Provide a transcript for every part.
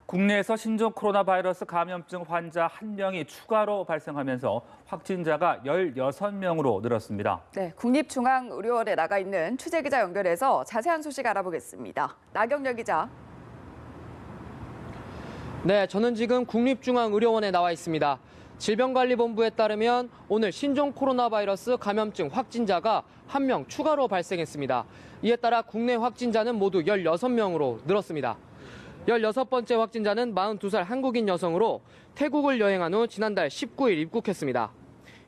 국내에서 신종 코로나 바이러스 감염증 환자 1명이 추가로 발생하면서 확진자가 16명으로 늘었습니다. 네, 국립중앙의료원에 나가 있는 취재기자 연결해서 자세한 소식 알아보겠습니다. 나경열 기자. 네, 저는 지금 국립중앙의료원에 나와 있습니다. 질병관리본부에 따르면 오늘 신종 코로나 바이러스 감염증 확진자가 1명 추가로 발생했습니다. 이에 따라 국내 확진자는 모두 16명으로 늘었습니다. 16번째 확진자는 42살 한국인 여성으로 태국을 여행한 후 지난달 19일 입국했습니다.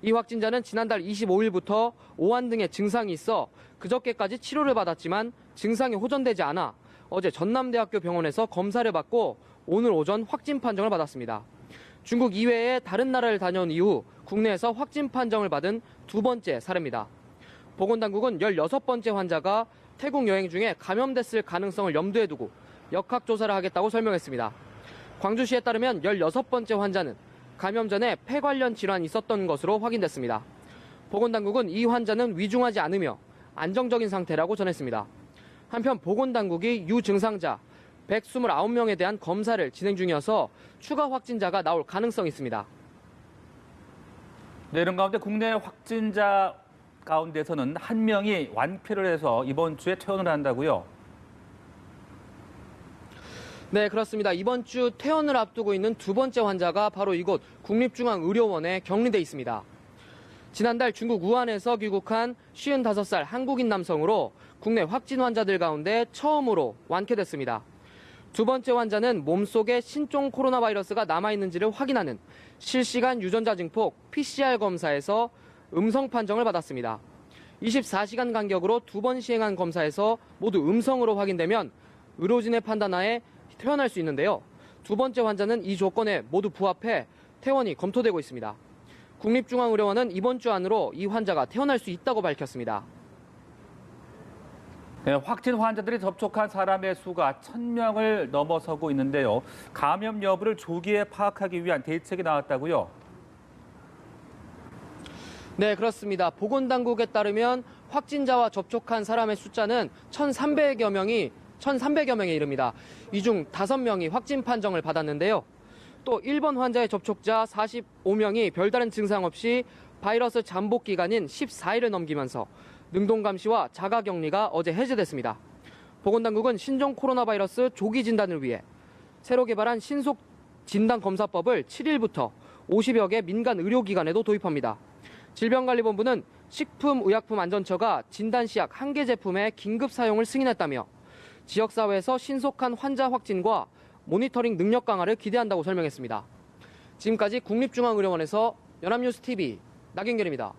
이 확진자는 지난달 25일부터 오한 등의 증상이 있어 그저께까지 치료를 받았지만 증상이 호전되지 않아 어제 전남대학교 병원에서 검사를 받고 오늘 오전 확진 판정을 받았습니다. 중국 이외에 다른 나라를 다녀온 이후 국내에서 확진 판정을 받은 두 번째 사례입니다. 보건당국은 16번째 환자가 태국 여행 중에 감염됐을 가능성을 염두에 두고 역학조사를 하겠다고 설명했습니다. 광주시에 따르면 16번째 환자는 감염 전에 폐 관련 질환이 있었던 것으로 확인됐습니다. 보건당국은 이 환자는 위중하지 않으며 안정적인 상태라고 전했습니다. 한편 보건당국이 유증상자 129명에 대한 검사를 진행 중이어서 추가 확진자가 나올 가능성이 있습니다. 네, 이런 가운데 국내 확진자 가운데서는 1명이 완쾌를 해서 이번 주에 퇴원을 한다고요? 네, 그렇습니다. 이번 주 퇴원을 앞두고 있는 두 번째 환자가 바로 이곳 국립중앙의료원에 격리돼 있습니다. 지난달 중국 우한에서 귀국한 55살 한국인 남성으로 국내 확진 환자들 가운데 처음으로 완쾌됐습니다. 두 번째 환자는 몸속에 신종 코로나 바이러스가 남아있는지를 확인하는 실시간 유전자 증폭 PCR 검사에서 음성 판정을 받았습니다. 24시간 간격으로 두 번 시행한 검사에서 모두 음성으로 확인되면 의료진의 판단하에 퇴원할 수 있는데요. 두 번째 환자는 이 조건에 모두 부합해 퇴원이 검토되고 있습니다. 국립중앙의료원은 이번 주 안으로 이 환자가 퇴원할 수 있다고 밝혔습니다. 네, 확진 환자들이 접촉한 사람의 수가 1,000명을 넘어서고 있는데요. 감염 여부를 조기에 파악하기 위한 대책이 나왔다고요? 네, 그렇습니다. 보건당국에 따르면 확진자와 접촉한 사람의 숫자는 1,300여 명에 이릅니다. 이 중 5명이 확진 판정을 받았는데요. 또 1번 환자의 접촉자 45명이 별다른 증상 없이 바이러스 잠복 기간인 14일을 넘기면서 능동감시와 자가격리가 어제 해제됐습니다. 보건당국은 신종 코로나 바이러스 조기 진단을 위해 새로 개발한 신속 진단검사법을 7일부터 50여 개 민간 의료기관에도 도입합니다. 질병관리본부는 식품의약품안전처가 진단시약 1개 제품의 긴급 사용을 승인했다며 지역사회에서 신속한 환자 확진과 모니터링 능력 강화를 기대한다고 설명했습니다. 지금까지 국립중앙의료원에서 연합뉴스TV 나경결입니다.